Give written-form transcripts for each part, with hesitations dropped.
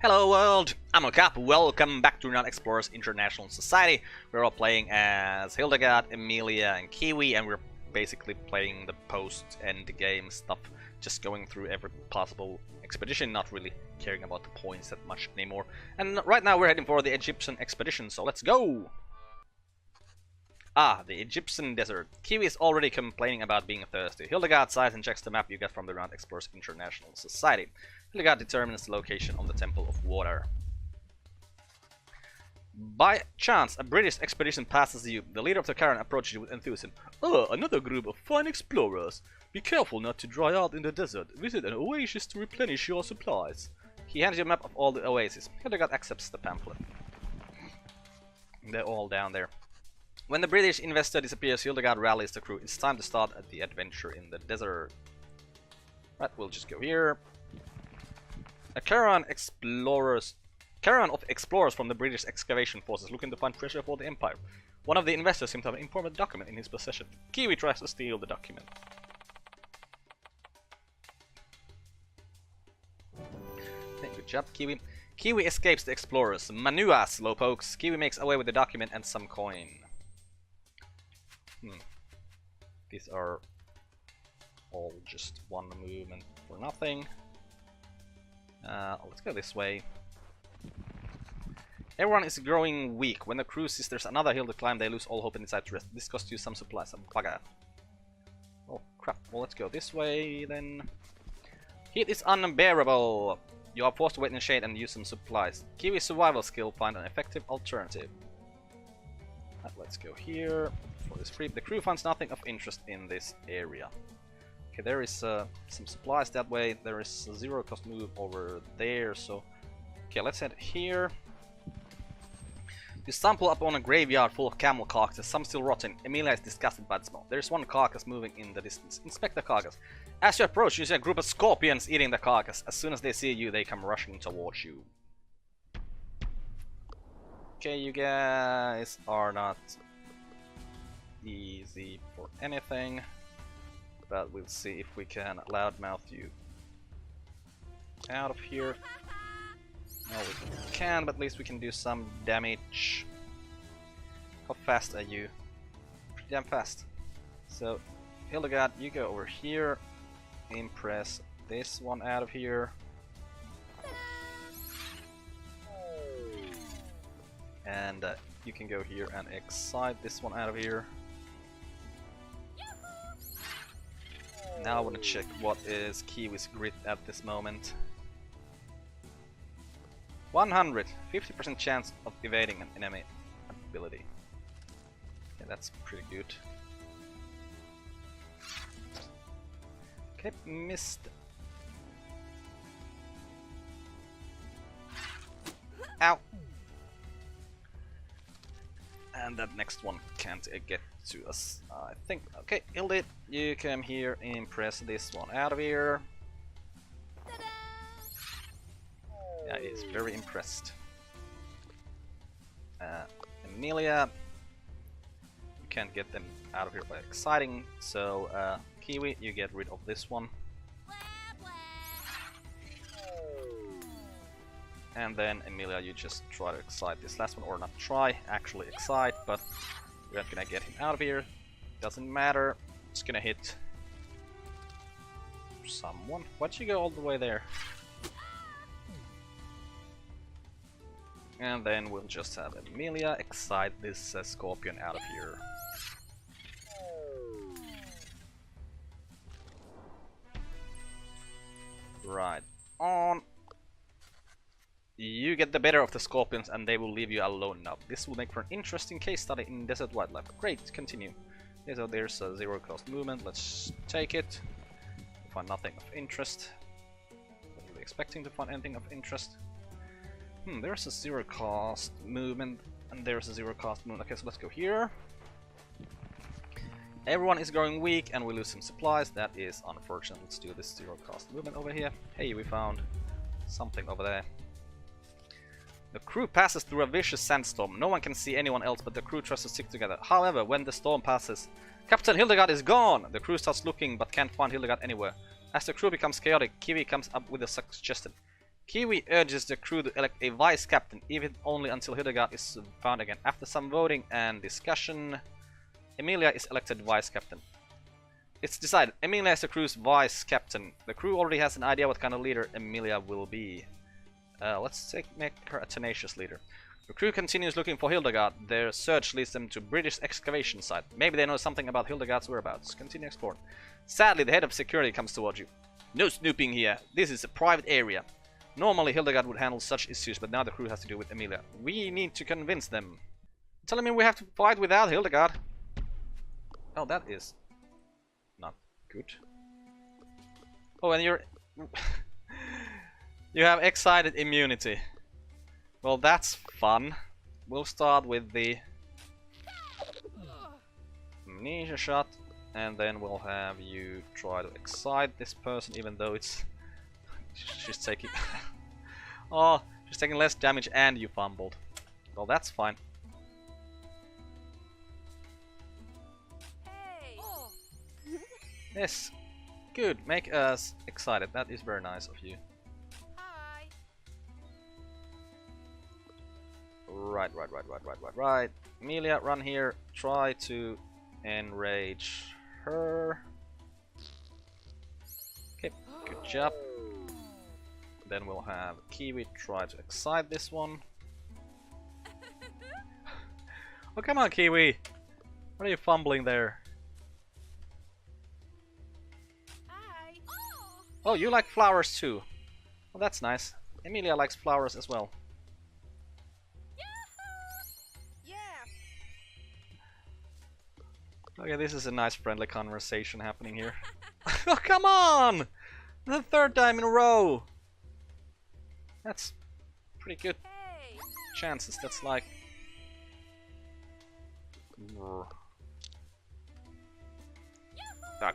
Hello world, I'm Carp. Welcome back to Renowned Explorers International Society. We're all playing as Hildegard, Emilia and Kiwi, and we're basically playing the post-end game stuff, just going through every possible expedition, not really caring about the points that much anymore. And right now we're heading for the Egyptian expedition, so let's go! Ah, the Egyptian desert. Kiwi is already complaining about being thirsty. Hildegard sighs and checks the map you get from the Renowned Explorers International Society. Hildegard determines the location of the Temple of Water. By chance, a British expedition passes you. The leader of the caravan approaches you with enthusiasm. Oh, another group of fine explorers. Be careful not to dry out in the desert. Visit an oasis to replenish your supplies. He hands you a map of all the oases. Hildegard accepts the pamphlet. They're all down there. When the British investor disappears, Hildegard rallies the crew. It's time to start the adventure in the desert. Right, we'll just go here. A caravan of explorers from the British excavation forces looking to find treasure for the Empire. One of the investors seems to have an important document in his possession. Kiwi tries to steal the document. Okay, good job, Kiwi. Kiwi escapes the explorers. Manua, slowpokes. Kiwi makes away with the document and some coin. These are all just one movement for nothing. Let's go this way. Everyone is growing weak. When the crew sees there's another hill to climb, they lose all hope and decide to rest. This costs you some supplies, some bugger. Oh crap, well let's go this way then. Heat is unbearable. You are forced to wait in the shade and use some supplies. Kiwi's survival skill find an effective alternative. Let's go here for this free. The crew finds nothing of interest in this area. Okay, there is some supplies that way. There is a zero cost move over there, so okay, let's head here. You stumble upon a graveyard full of camel carcasses, some still rotten. Emilia is disgusted by the smell. There is one carcass moving in the distance. Inspect the carcass. As you approach, you see a group of scorpions eating the carcass. As soon as they see you, they come rushing towards you. Okay, you guys are not easy for anything, but we'll see if we can loudmouth you out of here. No, we can, but at least we can do some damage. How fast are you? Pretty damn fast. So, Hildegard, you go over here, impress this one out of here. And you can go here and excite this one out of here. Now I want to check what is Kiwi's grit at this moment. 100, 50% chance of evading an enemy ability. Okay, that's pretty good. Okay, missed. Ow! And that next one can't get to us, I think. Okay, Hilde, you come here, impress this one out of here. Yeah, he's very impressed. Emilia, you can't get them out of here by exciting, so Kiwi, you get rid of this one. And then Emilia, you just try to excite this last one, or not try, actually excite, but we're not gonna get him out of here. Doesn't matter, it's gonna hit someone. Why'd you go all the way there? And then we'll just have Emilia excite this scorpion out of here. Right on. You get the better of the scorpions and they will leave you alone now. This will make for an interesting case study in desert wildlife. Great, continue. Okay, so there's a zero cost movement. Let's take it. Find nothing of interest. Not really expecting to find anything of interest. There's a zero cost movement and there's a zero cost movement. Okay, so let's go here. Everyone is growing weak and we lose some supplies. That is unfortunate. Let's do this zero cost movement over here. Hey, we found something over there. The crew passes through a vicious sandstorm. No one can see anyone else, but the crew tries to stick together. However, when the storm passes, Captain Hildegard is gone! The crew starts looking, but can't find Hildegard anywhere. As the crew becomes chaotic, Kiwi comes up with a suggestion. Kiwi urges the crew to elect a vice captain, even only until Hildegard is found again. After some voting and discussion, Emilia is elected vice captain. It's decided. Emilia is the crew's vice captain. The crew already has an idea what kind of leader Emilia will be. Let's make her a tenacious leader. The crew continues looking for Hildegard. Their search leads them to British excavation site. Maybe they know something about Hildegard's whereabouts. Continue exploring. Sadly, the head of security comes towards you. No snooping here. This is a private area. Normally Hildegard would handle such issues, but now the crew has to do with Emilia. We need to convince them. Telling me we have to fight without Hildegard? Oh, that is not good. Oh, and you're... you have excited immunity. Well, that's fun. We'll start with the amnesia shot, and then we'll have you try to excite this person, even though it's... she's taking... oh, she's taking less damage and you fumbled. Well, that's fine. Hey. Yes, good. Make us excited. That is very nice of you. Hi. Right. Emilia, run here. Try to enrage her. Okay, good job. Then we'll have Kiwi try to excite this one. Oh, come on, Kiwi! What are you fumbling there? Hi. Oh, you like flowers too. Well, that's nice. Emilia likes flowers as well. Yeah. Okay, this is a nice friendly conversation happening here. Oh, come on! The third time in a row! That's pretty good Hey. chances. That's like... I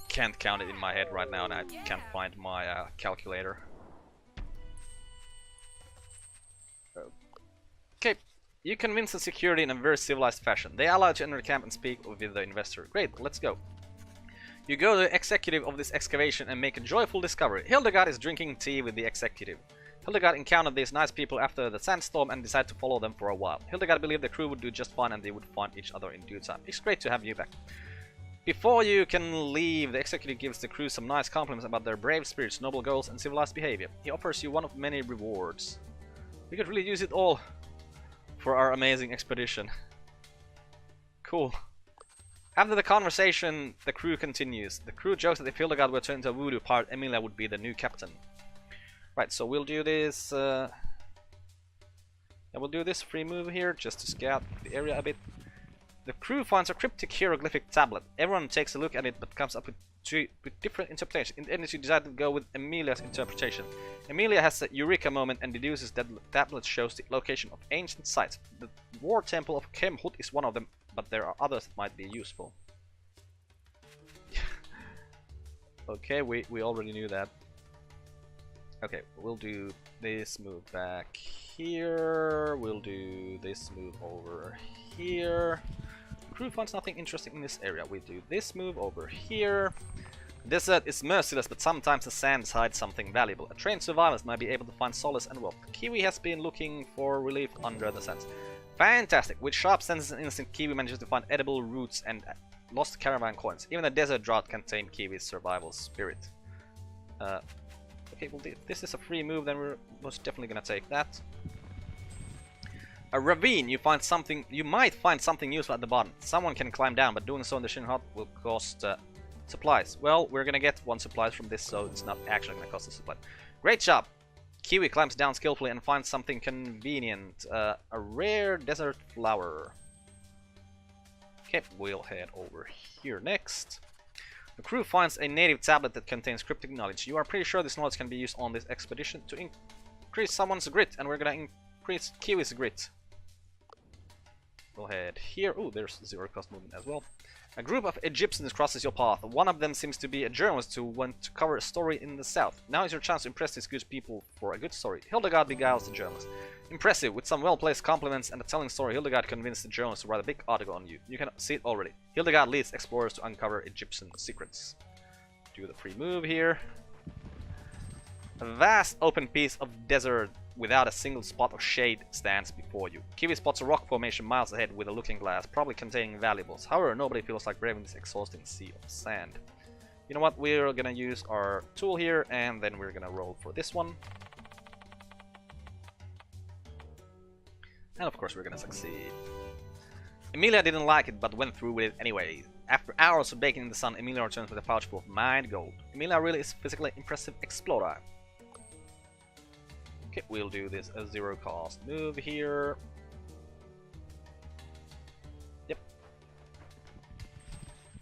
can't count it in my head right now, and I can't find my calculator. Okay, you convince the security in a very civilized fashion. They allow you to enter the camp and speak with the investor. Great, let's go. You go to the executive of this excavation and make a joyful discovery. Hildegard is drinking tea with the executive. Hildegard encountered these nice people after the sandstorm and decided to follow them for a while. Hildegard believed the crew would do just fine and they would find each other in due time. It's great to have you back. Before you can leave, the executive gives the crew some nice compliments about their brave spirits, noble goals and civilized behavior. He offers you one of many rewards. We could really use it all for our amazing expedition. Cool. After the conversation, the crew continues. The crew jokes that if Hildegard were turned into a voodoo pirate, Emilia would be the new captain. Right, so we'll do this. Yeah, we'll do this free move here just to scout the area a bit. The crew finds a cryptic hieroglyphic tablet. Everyone takes a look at it but comes up with different interpretations. In the end, you decide to go with Emilia's interpretation. Emilia has a eureka moment and deduces that the tablet shows the location of ancient sites. The war temple of Kemhut is one of them, but there are others that might be useful. Okay, we already knew that. Okay, we'll do this move back here. We'll do this move over here. The crew finds nothing interesting in this area. We do this move over here. The desert is merciless, but sometimes the sands hide something valuable. A trained survivalist might be able to find solace and wealth. Kiwi has been looking for relief under the sands. Fantastic! With sharp senses and instinct, Kiwi manages to find edible roots and lost caravan coins. Even the desert drought can tame Kiwi's survival spirit. Okay, well, if this is a free move, then we're most definitely gonna take that. A ravine. You might find something useful at the bottom. Someone can climb down, but doing so in the Shin Hut will cost supplies. Well, we're gonna get one supplies from this, so it's not actually gonna cost us supplies. Great job! Kiwi climbs down skillfully and finds something convenient. A rare desert flower. Okay, we'll head over here next. The crew finds a native tablet that contains cryptic knowledge. You are pretty sure this knowledge can be used on this expedition to increase someone's grit, and we're gonna increase Kiwi's grit. We'll head here. Oh, there's zero cost movement as well. A group of Egyptians crosses your path. One of them seems to be a journalist who wants to cover a story in the south. Now is your chance to impress these good people for a good story. Hildegard beguiles the journalist. Impressive. With some well-placed compliments and a telling story, Hildegard convinced the journalist to write a big article on you. You can see it already. Hildegard leads explorers to uncover Egyptian secrets. Do the free move here. A vast open piece of desert without a single spot of shade stands before you. Kiwi spots a rock formation miles ahead with a looking glass, probably containing valuables. However, nobody feels like braving this exhausting sea of sand. You know what, we're gonna use our tool here, and then we're gonna roll for this one. And of course we're gonna succeed. Emilia didn't like it, but went through with it anyway. After hours of baking in the sun, Emilia returns with a pouch full of mined gold. Emilia really is a physically impressive explorer. Okay, we'll do this a zero cost move here. Yep.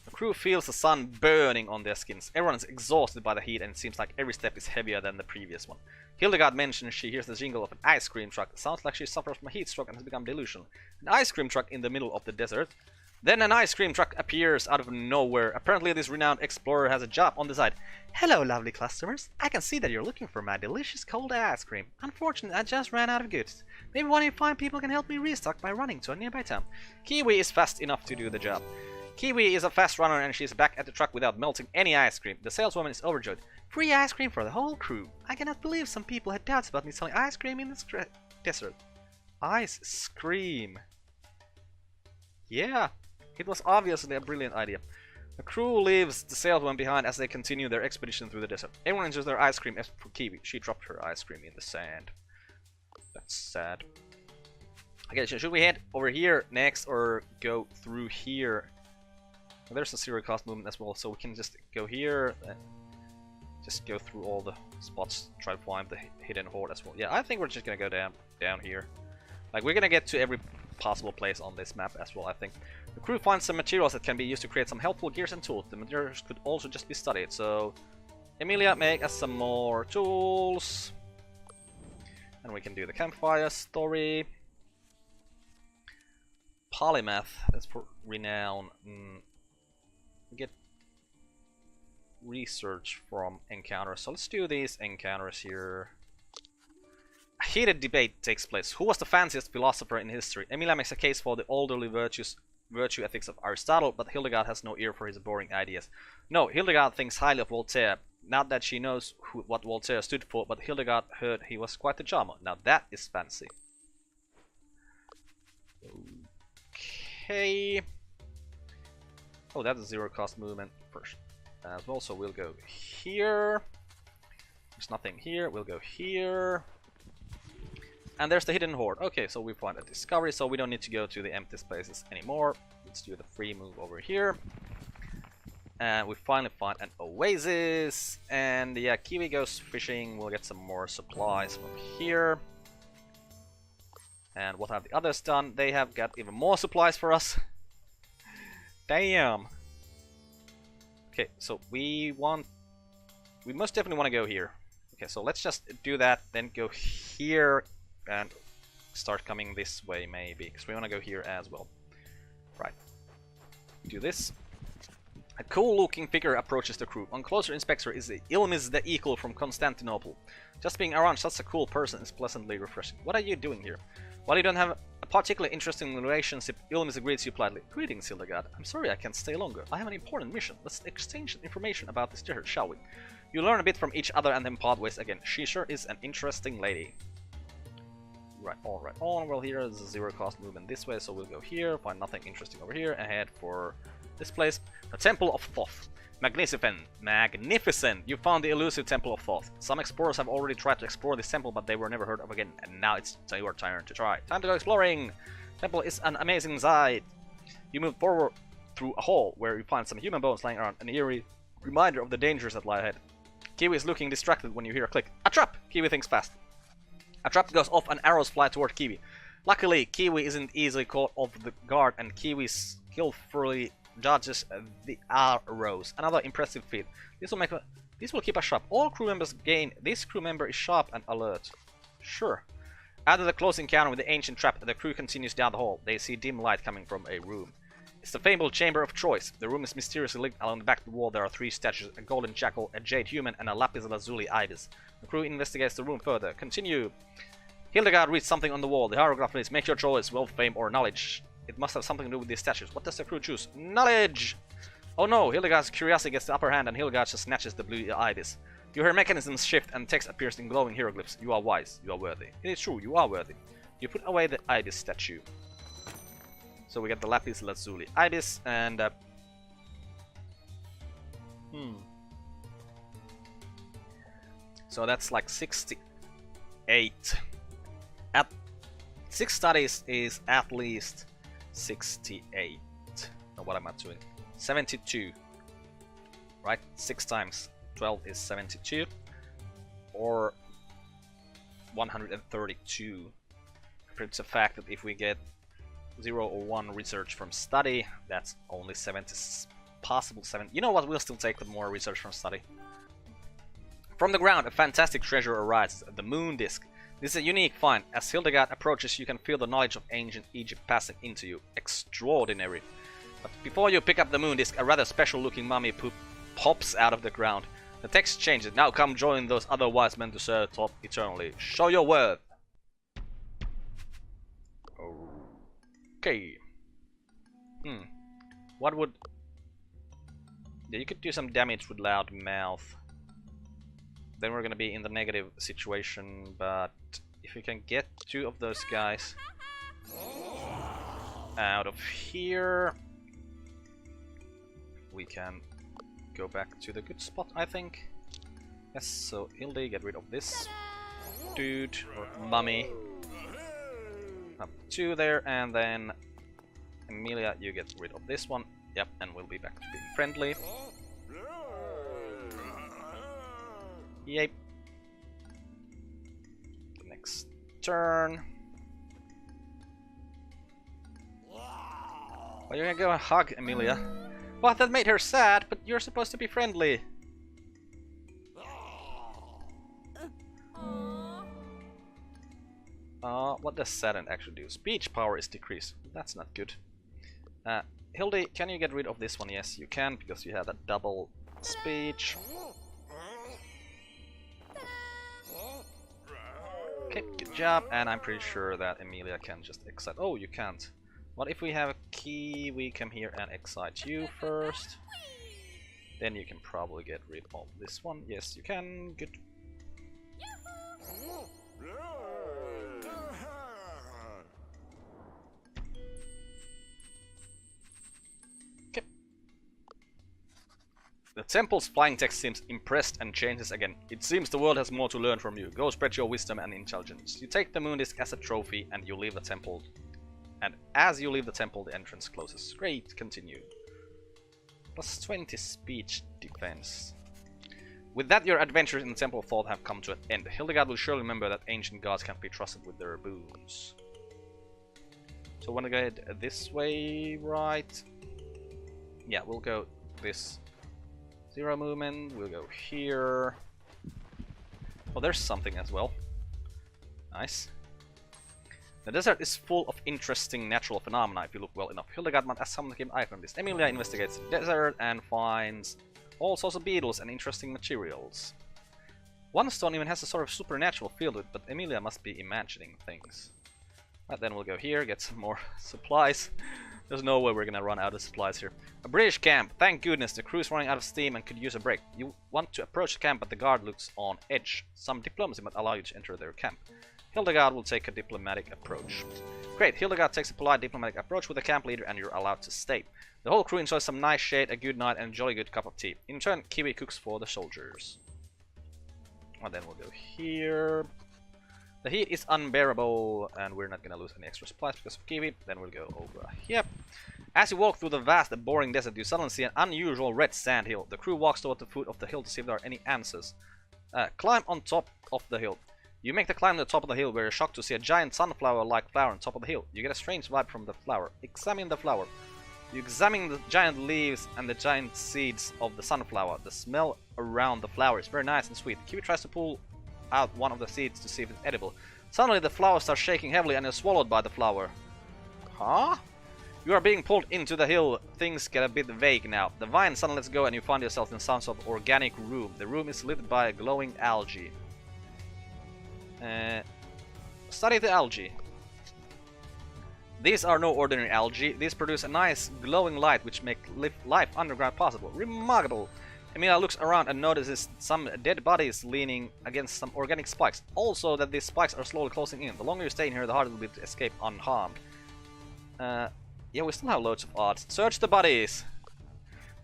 The crew feels the sun burning on their skins. Everyone is exhausted by the heat, and it seems like every step is heavier than the previous one. Hildegard mentions she hears the jingle of an ice cream truck. It sounds like she suffers from a heat stroke and has become delusional. An ice cream truck in the middle of the desert. Then an ice cream truck appears out of nowhere. Apparently this renowned explorer has a job on the side. Hello, lovely customers. I can see that you're looking for my delicious cold ice cream. Unfortunately, I just ran out of goods. Maybe one of you fine people can help me restock by running to a nearby town. Kiwi is fast enough to do the job. Kiwi is a fast runner and she's back at the truck without melting any ice cream. The saleswoman is overjoyed. Free ice cream for the whole crew. I cannot believe some people had doubts about me selling ice cream in this desert. Ice cream. Yeah. It was obviously a brilliant idea. The crew leaves the saleswoman behind as they continue their expedition through the desert. Everyone enjoys their ice cream except for Kiwi. She dropped her ice cream in the sand. That's sad. Okay, so should we head over here next or go through here? Well, there's a zero cost movement as well, so we can just go here. Just go through all the spots, try to find the hidden hoard as well. Yeah, I think we're just gonna go down here. Like, we're gonna get to every possible place on this map as well, I think. The crew finds some materials that can be used to create some helpful gears and tools. The materials could also just be studied, so Emilia, make us some more tools. And we can do the campfire story. Polymath, that's for renown. We get research from encounters, so let's do these encounters here. A heated debate takes place. Who was the fanciest philosopher in history? Emilia makes a case for the elderly virtue ethics of Aristotle, but Hildegard has no ear for his boring ideas. No, Hildegard thinks highly of Voltaire. Not that she knows what Voltaire stood for, but Hildegard heard he was quite a charmer. Now that is fancy. Okay. Oh, that's a zero cost movement first as well, so we'll go here. There's nothing here, we'll go here. And there's the hidden hoard. Okay, so we find a discovery, so we don't need to go to the empty spaces anymore. Let's do the free move over here. And we finally find an oasis. And yeah, Kiwi goes fishing. We'll get some more supplies from here. And what have the others done? They have got even more supplies for us. Damn. Okay, so we most definitely want to go here. Okay, so let's just do that, then go here and start coming this way maybe, because we want to go here as well. Right. Do this. A cool looking figure approaches the crew. On closer inspection is Ilmis the Equal from Constantinople. Just being around such a cool person is pleasantly refreshing. What are you doing here? While you don't have a particularly interesting relationship, Ilmis greets you politely. Greetings, Hildegard. I'm sorry I can't stay longer. I have an important mission. Let's exchange information about this desert, shall we? You learn a bit from each other and then part ways again. She sure is an interesting lady. Right on. Well, here is a zero cost movement this way, so we'll go here, find nothing interesting over here, and head for this place. The Temple of Thoth. Magnificent! You found the elusive Temple of Thoth. Some explorers have already tried to explore this temple, but they were never heard of again, and now it's your turn to try. Time to go exploring! Temple is an amazing sight. You move forward through a hall, where you find some human bones lying around, an eerie reminder of the dangers that lie ahead. Kiwi is looking distracted when you hear a click. A trap! Kiwi thinks fast. A trap goes off and arrows fly toward Kiwi. Luckily, Kiwi isn't easily caught off the guard, and Kiwi skillfully dodges the arrows. Another impressive feat. This will keep us sharp. All crew members gain. This crew member is sharp and alert. Sure. After the close encounter with the ancient trap, the crew continues down the hall. They see dim light coming from a room. It's the fabled Chamber of Choice. The room is mysteriously lit. Along the back of the wall there are three statues, a golden jackal, a jade human, and a lapis lazuli ibis. The crew investigates the room further. Continue. Hildegard reads something on the wall. The hieroglyph reads, make your choice, wealth, fame, or knowledge. It must have something to do with these statues. What does the crew choose? Knowledge! Oh no, Hildegard's curiosity gets the upper hand and Hildegard just snatches the blue ibis. You hear mechanisms shift and text appears in glowing hieroglyphs. You are wise. You are worthy. It is true. You are worthy. You put away the ibis statue. So we get the lapis lazuli ibis and so that's like 68. At 6 studies is at least 68. No, what am I doing? 72. Right? 6 times 12 is 72. Or 132. It's a fact that if we get 0 or 1 research from study, that's only 70. Possible 7. You know what? We'll still take the more research from study. From the ground, a fantastic treasure arises, the moon disk. This is a unique find. As Hildegard approaches, you can feel the knowledge of ancient Egypt passing into you. Extraordinary. But before you pick up the moon disk, a rather special-looking mummy pops out of the ground. The text changes. Now come join those other wise men to serve top eternally. Show your worth. Okay. What would... Yeah, you could do some damage with loud mouth. Then we're gonna be in the negative situation, but if we can get 2 of those guys out of here, we can go back to the good spot, I think. Yes, so Hildy, get rid of this dude, or mummy. Up 2 there, and then Emilia, you get rid of this one. Yep, and we'll be back to being friendly. Yep. The next turn. Well, you're gonna go and hug Emilia. Well, that made her sad, but you're supposed to be friendly. What does sadden actually do? Speech power is decreased. That's not good. Hildy, can you get rid of this one? Yes, you can, because you have that double speech. Okay, good job, and I'm pretty sure that Emilia can just excite. Oh, you can't. What if we have a key? We come here and excite you first. Then you can probably get rid of this one. Yes, you can. Good. Okay. The temple's flying text seems impressed and changes again. It seems the world has more to learn from you. Go spread your wisdom and intelligence. You take the moon disk as a trophy and you leave the temple. And as you leave the temple, the entrance closes. Great, continue. Plus 20 speech defense. With that, your adventures in the Temple of Thought have come to an end. Hildegard will surely remember that ancient gods can't be trusted with their boons. So wanna go this way, right? Yeah, we'll go this. 0 movement, we'll go here. Oh, there's something as well. Nice. The desert is full of interesting natural phenomena if you look well enough. Hildegard might ask someone to keep an eye on this. Emilia investigates the desert and finds all sorts of beetles and interesting materials. One stone even has a sort of supernatural feel to it, but Emilia must be imagining things. Right, then we'll go here, get some more supplies. There's no way we're gonna run out of supplies here. A British camp. Thank goodness, the crew's running out of steam and could use a break. You want to approach the camp, but the guard looks on edge. Some diplomacy might allow you to enter their camp. Hildegard will take a diplomatic approach. Great, Hildegard takes a polite diplomatic approach with the camp leader and you're allowed to stay. The whole crew enjoys some nice shade, a good night and a jolly good cup of tea. In turn, Kiwi cooks for the soldiers. And then we'll go here. The heat is unbearable and we're not gonna lose any extra supplies because of Kiwi. Then we'll go over here. As you walk through the vast and boring desert, you suddenly see an unusual red sand hill. The crew walks toward the foot of the hill to see if there are any answers. Climb on top of the hill. You make the climb to the top of the hill where you're shocked to see a giant sunflower-like flower on top of the hill. You get a strange vibe from the flower. Examine the flower. You examine the giant leaves and the giant seeds of the sunflower. The smell around the flower is very nice and sweet. Kiwi tries to pull out one of the seeds to see if it's edible. Suddenly the flower starts shaking heavily and is swallowed by the flower. Huh? You are being pulled into the hill. Things get a bit vague now. The vine suddenly lets go and you find yourself in some sort of organic room. The room is lit by glowing algae. Study the algae. These are no ordinary algae. These produce a nice glowing light which make life underground possible. Remarkable. Emilia looks around and notices some dead bodies leaning against some organic spikes. Also that these spikes are slowly closing in. The longer you stay in here, the harder it will be to escape unharmed. Yeah, we still have loads of odds. Search the bodies!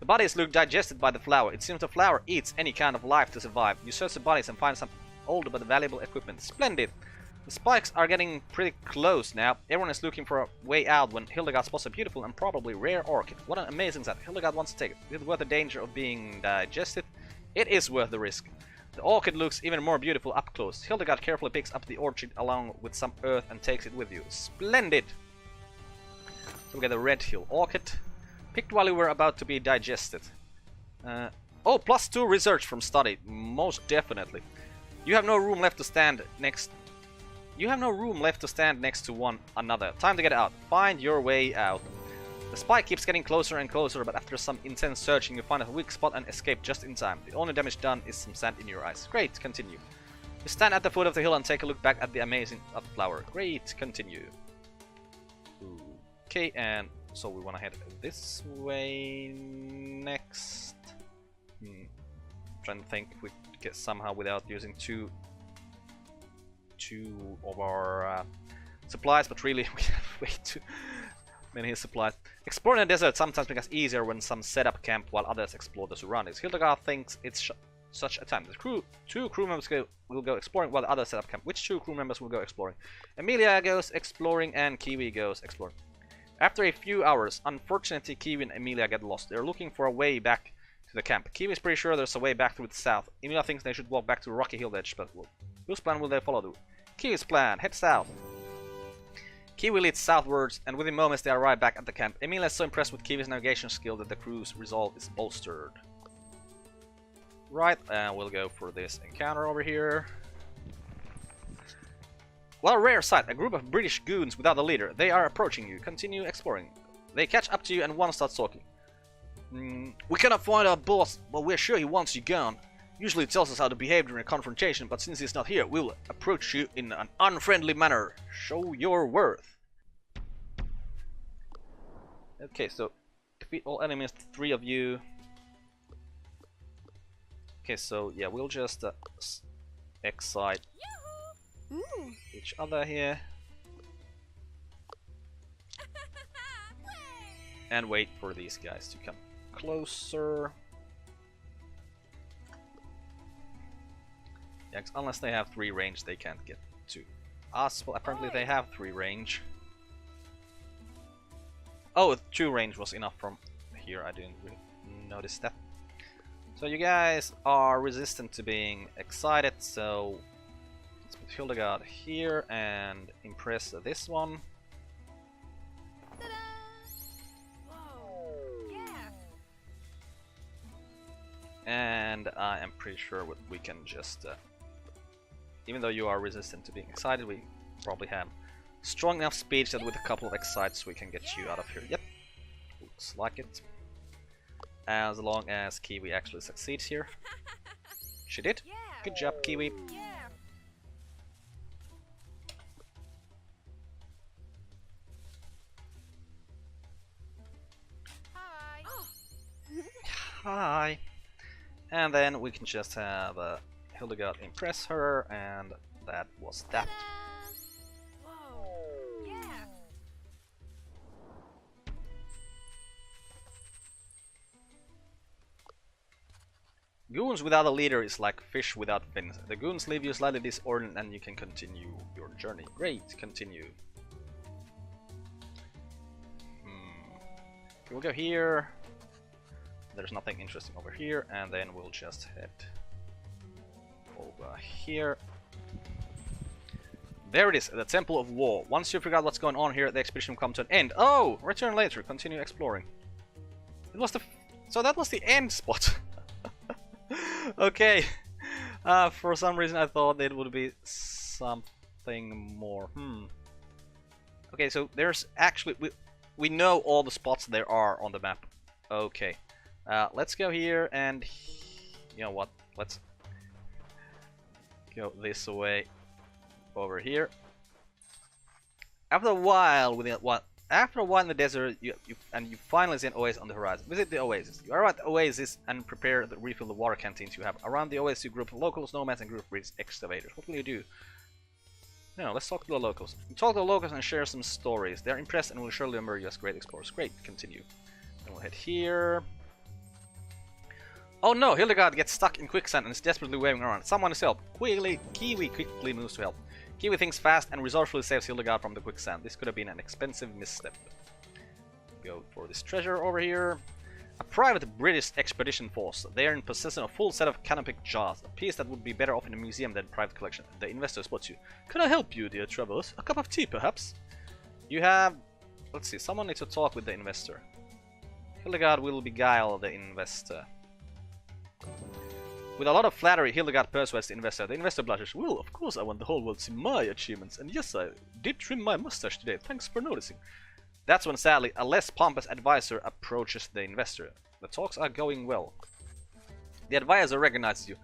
The bodies look digested by the flower. It seems the flower eats any kind of life to survive. You search the bodies and find some old but valuable equipment. Splendid! The spikes are getting pretty close now. Everyone is looking for a way out when Hildegard spots a beautiful and probably rare orchid. What an amazing sight. Hildegard wants to take it. Is it worth the danger of being digested? It is worth the risk. The orchid looks even more beautiful up close. Hildegard carefully picks up the orchid along with some earth and takes it with you. Splendid! So we get a red hill orchid. Picked while you were about to be digested. Oh, +2 research from study. Most definitely. You have no room left to stand next to one another. Time to get out. Find your way out. The spike keeps getting closer and closer, but after some intense searching you find a weak spot and escape just in time. The only damage done is some sand in your eyes. Great, continue. You stand at the foot of the hill and take a look back at the amazing flower. Great, continue. Okay, and so we want to head this way next. Trying to think if we get somehow without using two of our supplies, but really we have way too many supplies. Exploring the desert sometimes becomes easier when some set up camp while others explore the surroundings. Hildegard thinks it's such a time. The two crew members will go exploring while the others set up camp. Which two crew members will go exploring? Emilia goes exploring and Kiwi goes exploring. After a few hours, unfortunately Kiwi and Emilia get lost. They're looking for a way back to the camp. Kiwi is pretty sure there's a way back through the south. Emilia thinks they should walk back to Rocky Hill Edge, but whose plan will they follow? Kiwi's plan, head south. Kiwi leads southwards, and within moments they arrive back at the camp. Emilia is so impressed with Kiwi's navigation skill that the crew's resolve is bolstered. Right, and we'll go for this encounter over here. What a rare sight, a group of British goons without a leader. They are approaching you. Continue exploring. They catch up to you and one starts talking. We cannot find our boss, but we're sure he wants you gone. Usually he tells us how to behave during a confrontation, but since he's not here, we'll approach you in an unfriendly manner. Show your worth. Okay, so defeat all enemies, 3 of you. Okay, so yeah, we'll just excite each other here. And wait for these guys to come closer. Yeah, unless they have 3 range, they can't get to us. Well, apparently they have 3 range. Oh, 2 range was enough from here. I didn't really notice that. So you guys are resistant to being excited, so let's put Hildegard here and impress this one. And I am pretty sure we can just, even though you are resistant to being excited, we probably have strong enough speech that with a couple of excites we can get you out of here. Yep, looks like it. As long as Kiwi actually succeeds here. She did. Good job, Kiwi. Hi. Hi. And then we can just have Hildegard impress her, and that was that. Whoa. Yeah. Goons without a leader is like fish without fins. The goons leave you slightly disordered and you can continue your journey. Great, continue. Okay, we'll go here. There's nothing interesting over here, and then we'll just head over here. There it is, the Temple of War. Once you figure out what's going on here, the expedition will come to an end. Oh! Return later, continue exploring. It was the... So that was the end spot. Okay. For some reason I thought it would be something more. Okay, so there's actually... We know all the spots there are on the map. Okay. Let's go here and... You know what? Let's go this way over here. After a while, After a while in the desert, you finally see an oasis on the horizon. Visit the oasis. You arrive at the oasis and prepare to refill the water canteens you have. Around the oasis, you group of locals, nomads, and group breeds excavators. What will you do? No, let's talk to the locals. You talk to the locals and share some stories. They're impressed and will surely remember you as great explorers. Great, continue. Then we'll head here. Oh no, Hildegard gets stuck in quicksand and is desperately waving around. Someone is help. Kiwi quickly moves to help. Kiwi thinks fast and resourcefully saves Hildegard from the quicksand. This could have been an expensive misstep. Go for this treasure over here. A private British expedition force. They are in possession of a full set of canopic jars. A piece that would be better off in a museum than a private collection. The investor spots you. Can I help you, dear travelers? A cup of tea, perhaps? You have... Let's see, someone needs to talk with the investor. Hildegard will beguile the investor. With a lot of flattery, Hildegard persuades the investor. The investor blushes. Well, of course I want the whole world to see my achievements. And yes, I did trim my mustache today. Thanks for noticing. That's when, sadly, a less pompous advisor approaches the investor. The talks are going well. The advisor recognizes you.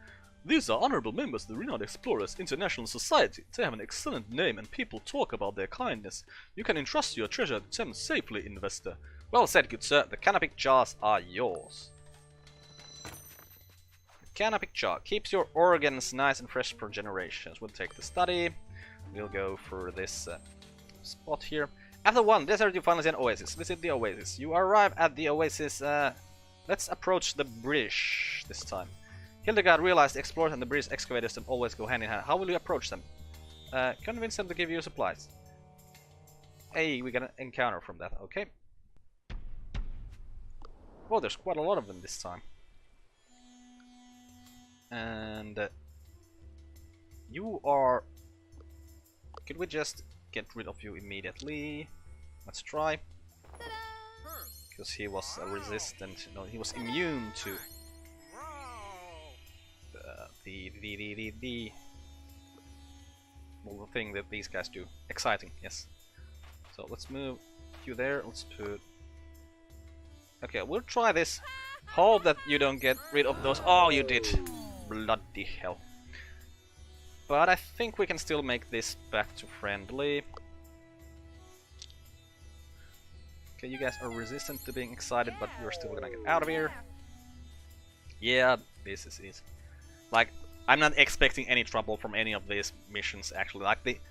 These are honorable members of the Renowned Explorers International Society. They have an excellent name and people talk about their kindness. You can entrust your treasure to them safely, investor. Well said, good sir. The canopic jars are yours. Canopic jar keeps your organs nice and fresh for generations. We'll take the study. We'll go for this spot here. After one desert, you finally see an oasis. Visit the oasis. You arrive at the oasis. Let's approach the British this time. Hildegard realized the explorers and the British excavators don't always go hand in hand. How will you approach them? Convince them to give you supplies. Hey, we got an encounter from that. Okay. Oh, there's quite a lot of them this time. And you are... Could we just get rid of you immediately? Let's try. Because he was resistant. No, he was immune to the well, the thing that these guys do. Exciting, yes. So let's move you there. Let's put... Okay, we'll try this. Hope that you don't get rid of those. Oh, you did. Bloody hell. But I think we can still make this back to friendly. Okay, you guys are resistant to being excited, but you're still gonna get out of here. Yeah, this is easy. Like, I'm not expecting any trouble from any of these missions, actually. Like,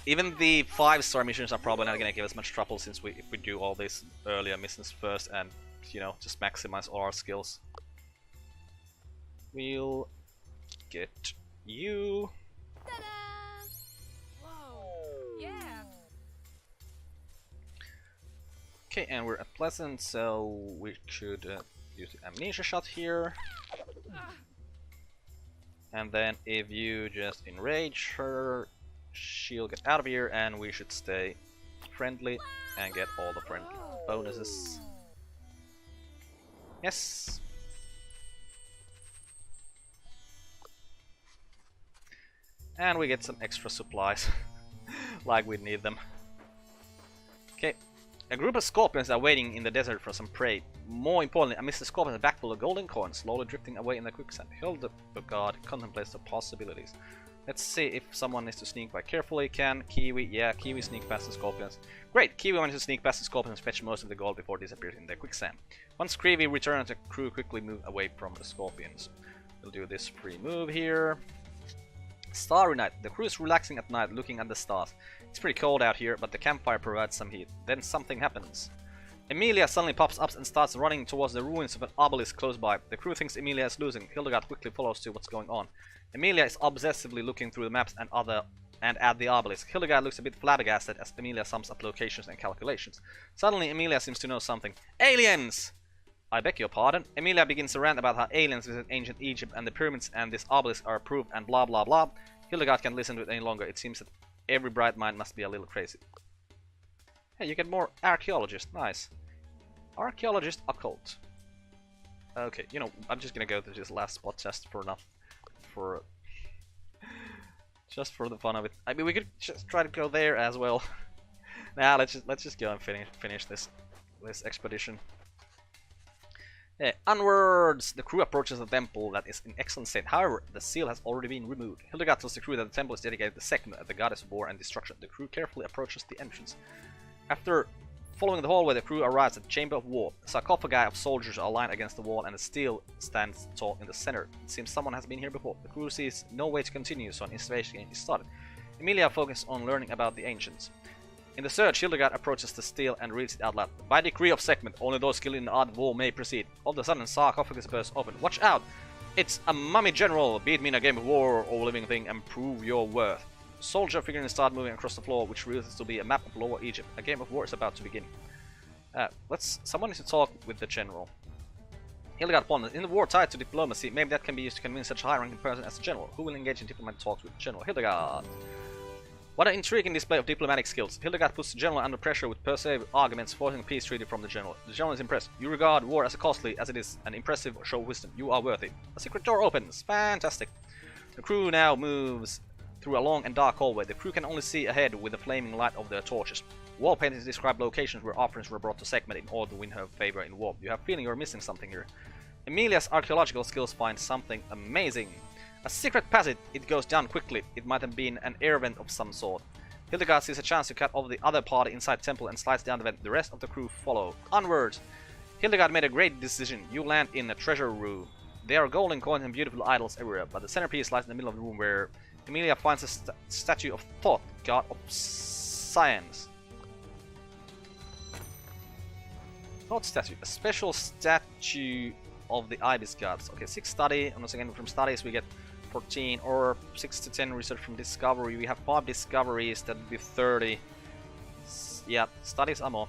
even the 5-star missions are probably not gonna give us much trouble, since if we do all these earlier missions first and, you know, just maximize all our skills. We'll get you. Whoa. Yeah. Okay, and we're at Pleasant, so we should use the amnesia shot here. And then if you just enrage her, she'll get out of here, and we should stay friendly and get all the friendly bonuses. Yes. And we get some extra supplies, like we need them. Okay, a group of scorpions are waiting in the desert for some prey. More importantly, amidst the scorpions, a bag full of golden coins, slowly drifting away in the quicksand. Hildegard contemplates the possibilities. Let's see if someone needs to sneak by carefully. Can Kiwi? Yeah, Kiwi sneak past the scorpions. Great, Kiwi manages to sneak past the scorpions and fetch most of the gold before it disappears in the quicksand. Once Kiwi returns, the crew quickly move away from the scorpions. We'll do this free move here. Starry night. The crew is relaxing at night, looking at the stars. It's pretty cold out here, but the campfire provides some heat. Then something happens. Emilia suddenly pops up and starts running towards the ruins of an obelisk close by. The crew thinks Emilia is losing. Hildegard quickly follows to what's going on. Emilia is obsessively looking through the maps and at the obelisk. Hildegard looks a bit flabbergasted as Emilia sums up locations and calculations. Suddenly, Emilia seems to know something. Aliens! I beg your pardon. Emilia begins to rant about how aliens visit ancient Egypt and the pyramids and this obelisk are approved and blah blah blah. Hildegard can't listen to it any longer. It seems that every bright mind must be a little crazy. Hey, you get more archaeologist. Nice. Archaeologist occult. Okay, you know, I'm just gonna go to this last spot just for just for the fun of it. I mean, we could just try to go there as well. Nah, let's just go and finish this expedition. Yeah, onwards! The crew approaches the temple that is in excellent state. However, the seal has already been removed. Hildegard tells the crew that the temple is dedicated to Sekhmet, the goddess of war and destruction. The crew carefully approaches the entrance. After following the hallway, the crew arrives at the Chamber of War. A sarcophagi of soldiers are lined against the wall and a steel stands tall in the center. It seems someone has been here before. The crew sees no way to continue, so an investigation is started. Emilia focuses on learning about the ancients. In the search, Hildegard approaches the steel and reads it out loud. By decree of segment, only those skilled in the art of war may proceed. All of a sudden, sarcophagus bursts open. Watch out! It's a mummy general! Beat me in a game of war, O living thing, and prove your worth. Soldier figurines start moving across the floor, which reveals to be a map of Lower Egypt. A game of war is about to begin. Someone needs to talk with the general. Hildegard ponders. In the war tied to diplomacy, maybe that can be used to convince such a high-ranking person as a general. Who will engage in diplomatic talks with General Hildegard? What an intriguing display of diplomatic skills. Hildegard puts the general under pressure with persuasive arguments, forcing a peace treaty from the general. The general is impressed. You regard war as costly as it is an impressive show of wisdom. You are worthy. A secret door opens. Fantastic. The crew now moves through a long and dark hallway. The crew can only see ahead with the flaming light of their torches. Wall paintings describe locations where offerings were brought to Sekhmet in order to win her favor in war. You have a feeling you're missing something here. Emilia's archaeological skills find something amazing. A secret passage. It goes down quickly. It might have been an air vent of some sort. Hildegard sees a chance to cut off the other party inside the temple and slides down the vent. The rest of the crew follow. Onwards! Hildegard made a great decision. You land in a treasure room. There are golden coins and beautiful idols everywhere, but the centerpiece lies in the middle of the room where Emilia finds a statue of Thoth, god of science. Thoth statue. A special statue of the Ibis gods. Okay, 6 study. And once again, from studies we get 14 or 6 to 10 research from discovery. We have 5 discoveries, that would be 30. Yeah, studies are more.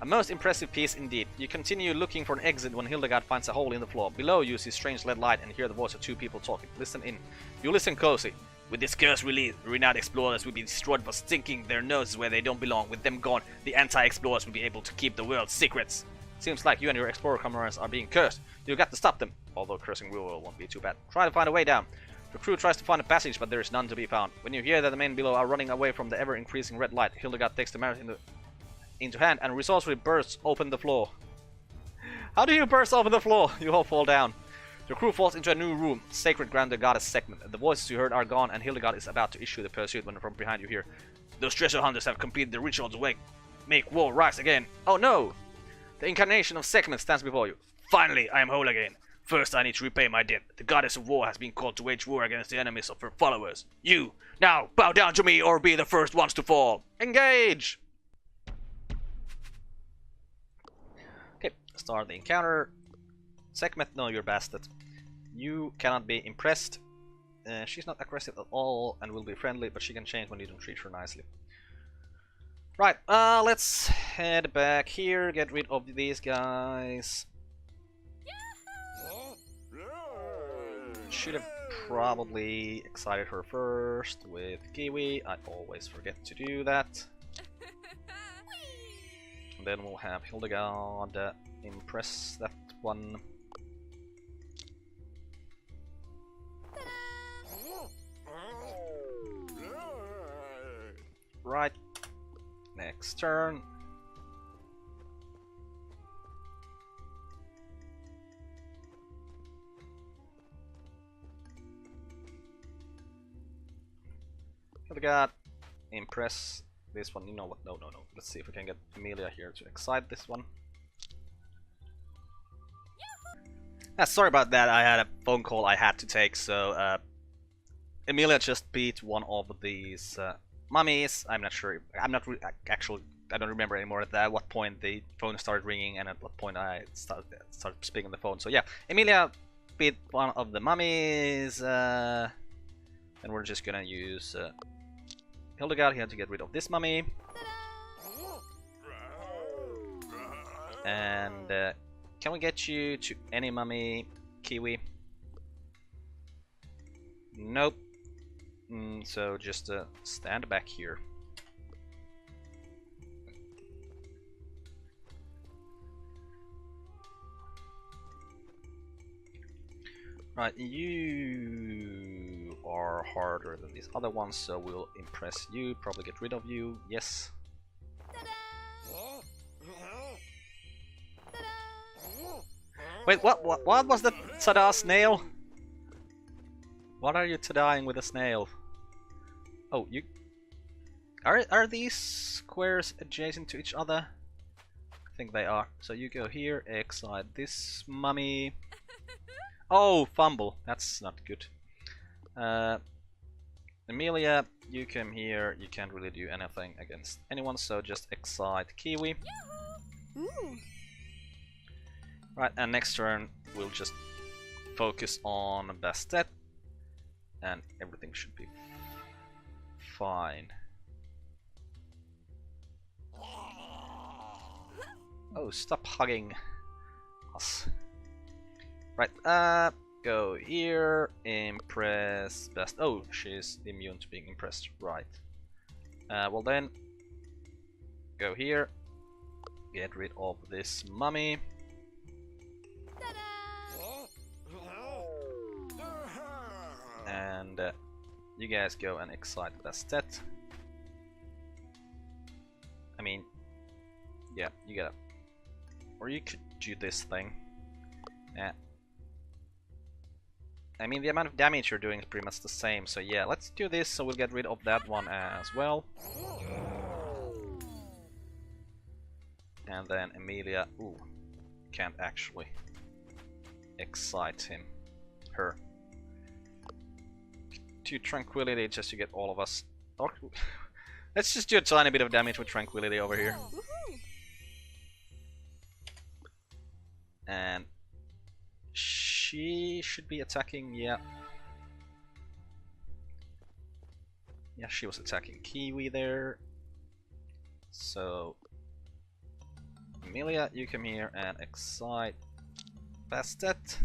A most impressive piece indeed. You continue looking for an exit when Hildegard finds a hole in the floor. Below you see strange red light and hear the voice of 2 people talking. Listen in. You listen closely. With this curse released, renowned explorers will be destroyed for stinking their noses where they don't belong. With them gone, the anti-explorers will be able to keep the world's secrets. Seems like you and your explorer comrades are being cursed. You got to stop them. Although cursing won't be too bad. Try to find a way down. The crew tries to find a passage, but there is none to be found. When you hear that the men below are running away from the ever-increasing red light, Hildegard takes the matter into hand and resourcefully bursts open the floor. How do you burst open the floor? You all fall down. The crew falls into a new room, sacred ground the goddess Sekhmet. The voices you heard are gone, and Hildegard is about to issue the pursuit when from behind you hear, "Those treasure hunters have completed the ritual to make war rise again." Oh no! The incarnation of Sekhmet stands before you. Finally, I am whole again. First, I need to repay my debt. The goddess of war has been called to wage war against the enemies of her followers. You, now, bow down to me or be the first ones to fall. Engage! Okay, start the encounter. Sekhmet, no, you're bastard. You cannot be impressed. She's not aggressive at all and will be friendly, but she can change when you don't treat her nicely. Right, let's head back here, get rid of these guys. Should have probably excited her first with Kiwi. I always forget to do that. And then we'll have Hildegard impress that one. Right. Next turn. Hildegard, impress this one. You know what? No. Let's see if we can get Emilia here to excite this one. Sorry about that. I had a phone call I had to take. So Emilia just beat one of these mummies. I'm not sure. Actually, I don't remember anymore at what point the phone started ringing and at what point I started speaking on the phone. So yeah, Emilia beat one of the mummies. And we're just gonna use Hildegard here to get rid of this mummy. And can we get you to any mummy, Kiwi? Nope. So just stand back here. Right, you are harder than these other ones, so we'll impress you, probably get rid of you, yes. Wait, what was that Tada snail? What are you Tadaing with a snail? Oh, you... Are these squares adjacent to each other? I think they are. So you go here, excite this mummy. Oh, fumble. That's not good. Emilia, you come here. You can't really do anything against anyone, so just excite Kiwi. Right, and next turn we'll just focus on Bastet, and everything should be fine. Oh, stop hugging us. Right, go here, impress best. Oh, she's immune to being impressed, right. Well then, go here, get rid of this mummy. And you guys go and excite Bastet. I mean, yeah, you gotta. Or you could do this thing. Yeah. I mean, the amount of damage you're doing is pretty much the same, so yeah, let's do this so we'll get rid of that one as well. And then Emilia, ooh, can't actually excite him. Her. To Tranquility just to get all of us. Or, let's just do a tiny bit of damage with Tranquility over here. And she should be attacking, yeah. Yeah, she was attacking Kiwi there. So, Emilia, you come here and excite Bastet.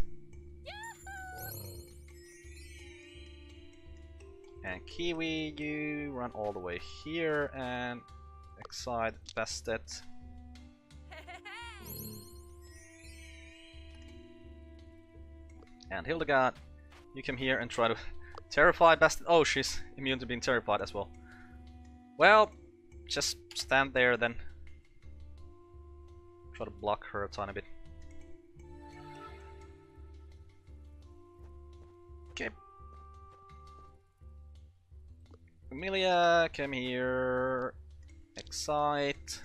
And Kiwi, you run all the way here and excite Bastet. And Hildegard, you come here and try to terrify Bastet. Oh, she's immune to being terrified as well. Well, just stand there then. Try to block her a tiny bit. Okay. Emilia, come here. Excite.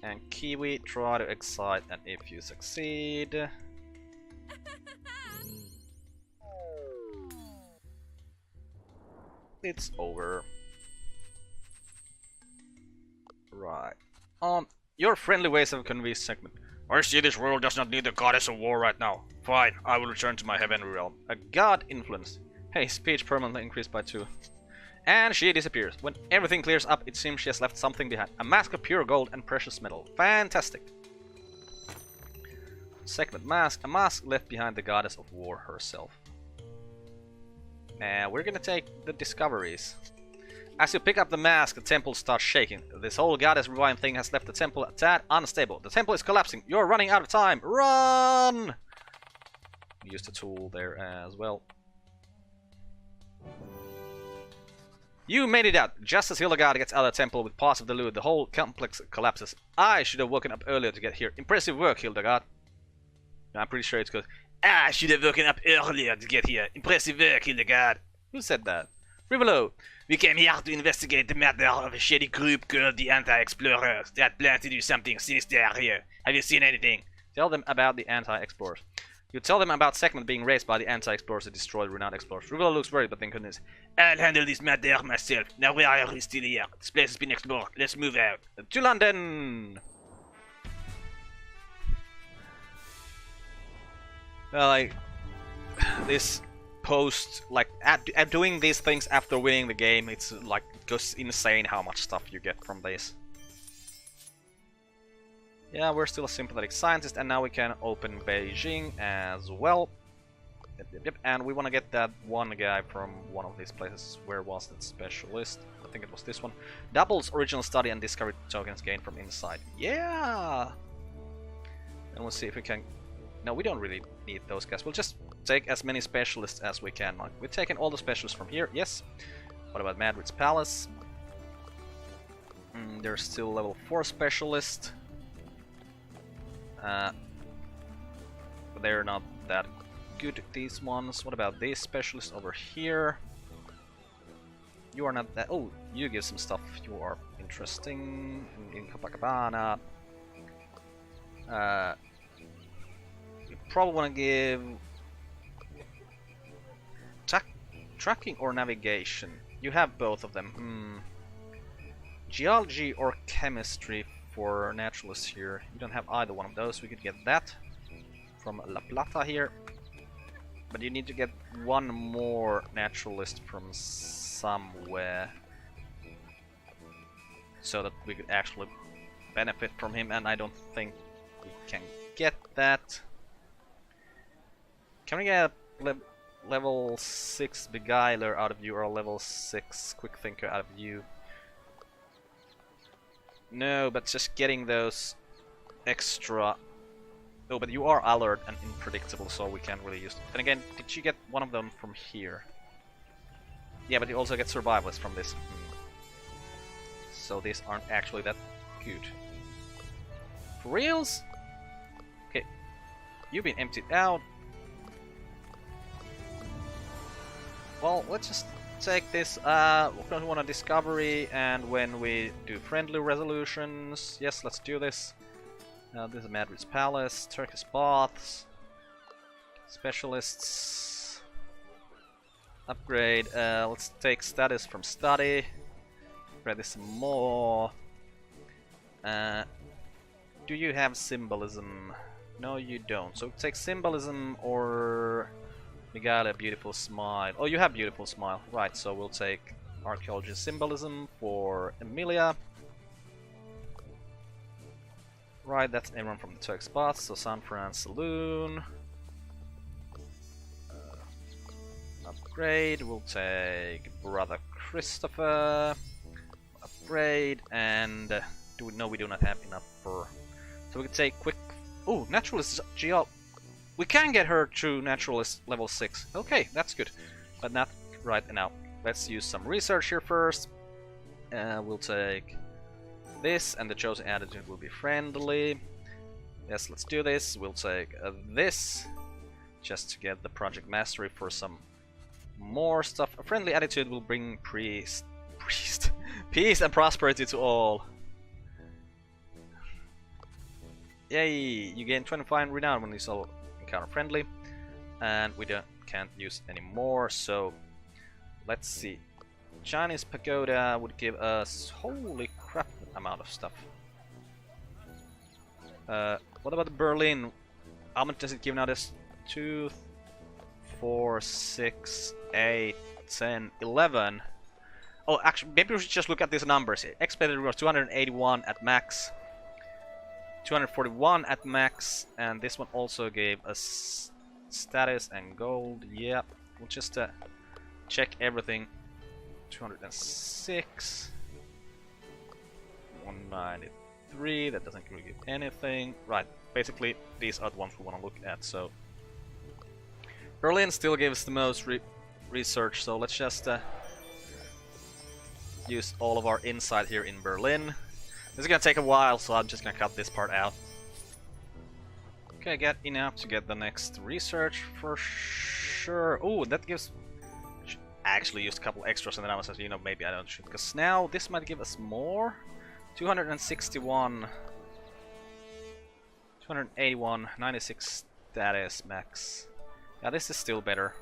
And Kiwi, try to excite, and if you succeed... it's over. Right. Your friendly ways have convinced segment. I see this world does not need the goddess of war right now. Fine, I will return to my heavenly realm. A god influence. Hey, speech permanently increased by 2. And she disappears. When everything clears up, it seems she has left something behind. A mask of pure gold and precious metal. Fantastic. Segment mask. A mask left behind the goddess of war herself. We're gonna take the discoveries. As you pick up the mask, the temple starts shaking. This whole goddess reviving thing has left the temple a tad unstable. The temple is collapsing. You're running out of time. Run! Use the tool there as well. You made it out! Just as Hildegard gets out of the temple with parts of the loot, the whole complex collapses. I should have woken up earlier to get here. Impressive work, Hildegard. I'm pretty sure it's good. I should have woken up earlier to get here. Impressive work, Hildegard. Who said that? Rivolo. We came here to investigate the matter of a shady group called the Anti-Explorers that plan to do something sinister here. Have you seen anything? Tell them about the Anti-Explorers. You tell them about segment being raised by the Anti-Explorers to destroy renowned explorers. Rivolo looks worried, but thank goodness. I'll handle this matter myself. Now why are we still here? This place has been explored. Let's move out. To London! Well, like... this post... like, at doing these things after winning the game, it's like... it goes insane how much stuff you get from this. Yeah, we're still a sympathetic scientist, and now we can open Beijing as well. Yep. And we want to get that one guy from one of these places. Where was that specialist? I think it was this one. Doubles original study and discovery tokens gained from inside. Yeah! And we'll see if we can... no, we don't really need those guys. We'll just take as many specialists as we can. Like, we've taken all the specialists from here, yes. What about Madrid's Palace? There's still level 4 specialist. But they're not that good, these ones. What about these specialists over here? you are not that. Oh, you give some stuff. You are interesting in Copacabana. You probably want to give tracking or navigation. You have both of them. Geology or chemistry for naturalists here. You don't have either one of those. We could get that from La Plata here. But you need to get one more naturalist from somewhere so that we could actually benefit from him, and I don't think we can get that. Can we get a level 6 Beguiler out of you or a level 6 Quick Thinker out of you? No, but just getting those extra... Oh, but you are alert and unpredictable, so we can't really use them. And again, did you get one of them from here? Yeah, but you also get survivalists from this. So these aren't actually that good. For reals? Okay. You've been emptied out. Well, let's just take this. We want a discovery, and when we do friendly resolutions, yes, let's do this. This is Madrid's Palace, Turkish Baths, Specialists, Upgrade. Let's take status from Study. Upgrade this some more. Do you have Symbolism? No, you don't. So take Symbolism or Miguel, a Beautiful Smile. Oh, you have Beautiful Smile. Right, so we'll take Archaeology Symbolism for Emilia. Right, that's everyone from the Turks Baths, so San Fran Saloon. Upgrade, we'll take Brother Christopher. Upgrade, and we do not have enough for... So we can take quick... Oh, Naturalist Geo... We can get her to Naturalist level 6. Okay, that's good. But not right now. Let's use some research here first. We'll take... this, and the chosen attitude will be friendly. Yes, let's do this. We'll take this just to get the project mastery for some more stuff. A friendly attitude will bring peace and prosperity to all. Yay! You gain 25 renown when you encounter friendly, and we can't use any more. So let's see. Chinese Pagoda would give us holy crap amount of stuff. What about Berlin? How much does it give now? This 2, 4, 6, 8, 10, 11. Oh, actually, maybe we should just look at these numbers. Expected was 281 at max, 241 at max, and this one also gave us status and gold. Yeah, we'll just check everything. 206, 193. That doesn't really give anything. Right, basically these are the ones we want to look at. So Berlin still gives the most research. So let's just use all of our insight here in Berlin. This is gonna take a while, so I'm just gonna cut this part out. Okay, get enough to get the next research for sure. Oh, that gives... actually used a couple extras, and then I was like, you know, maybe I don't shoot, because now this might give us more. 261, 281, 96 status max. Yeah, this is still better.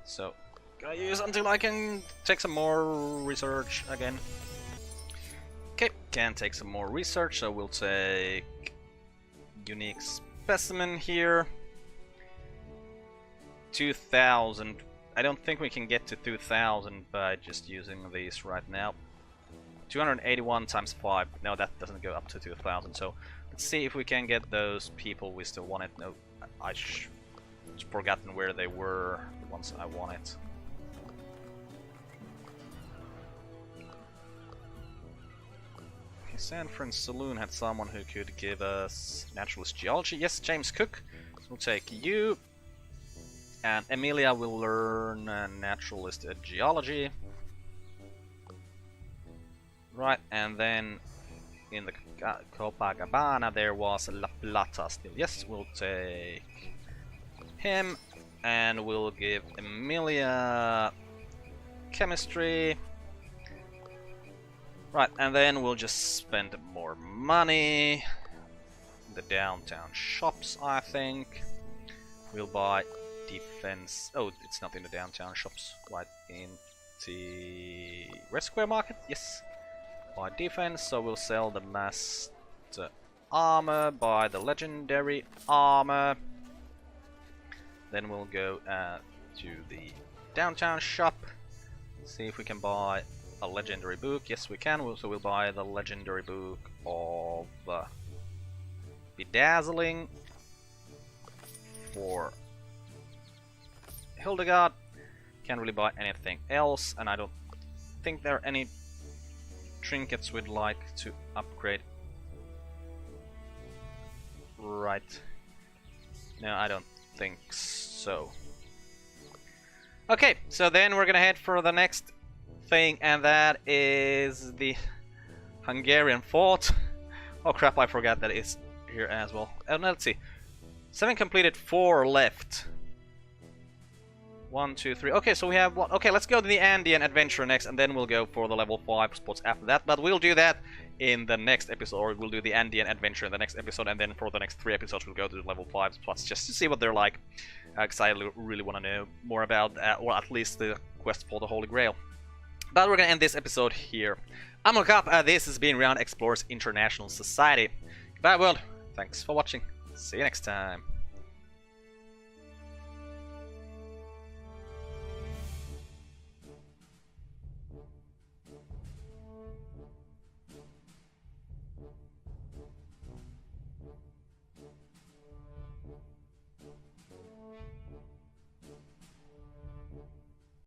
So gotta use until I can take some more research again. Okay, can take some more research, so we'll take unique specimen here. 2000. I don't think we can get to 2000 by just using these right now. 281 times 5. No, that doesn't go up to 2000. So let's see if we can get those people we still wanted. No, I just forgotten where they were, the ones I wanted. Okay, San Fran Saloon had someone who could give us naturalist geology. Yes, James Cook. So we'll take you. And Emilia will learn naturalist geology. Right, and then in the Copacabana there was La Plata still. Yes, we'll take him, and we'll give Emilia chemistry. Right, and then we'll just spend more money in the downtown shops, I think. We'll buy defense. Oh, it's not in the downtown shops. Right in the Red Square Market. Yes. Buy defense. So we'll sell the master armor. Buy the legendary armor. Then we'll go to the downtown shop. See if we can buy a legendary book. Yes, we can. So we'll buy the legendary book of Bedazzling for Hildegard. Can't really buy anything else, and I don't think there are any trinkets we'd like to upgrade. Right. No, I don't think so. Okay, so then we're gonna head for the next thing, and that is the Hungarian fort. Oh crap, I forgot that it's here as well. And let's see. 7 completed, 4 left. 1, 2, 3. Okay, so we have one. Okay, let's go to the Andean adventure next, and then we'll go for the level 5 spots after that. But we'll do that in the next episode, or we'll do the Andean adventure in the next episode, and then for the next 3 episodes we'll go to the level 5 spots just to see what they're like. Because I really want to know more about, or at least the quest for the Holy Grail. But we're gonna end this episode here. I'm Carp. This has been Round Explorers International Society. Goodbye, world. Thanks for watching. See you next time.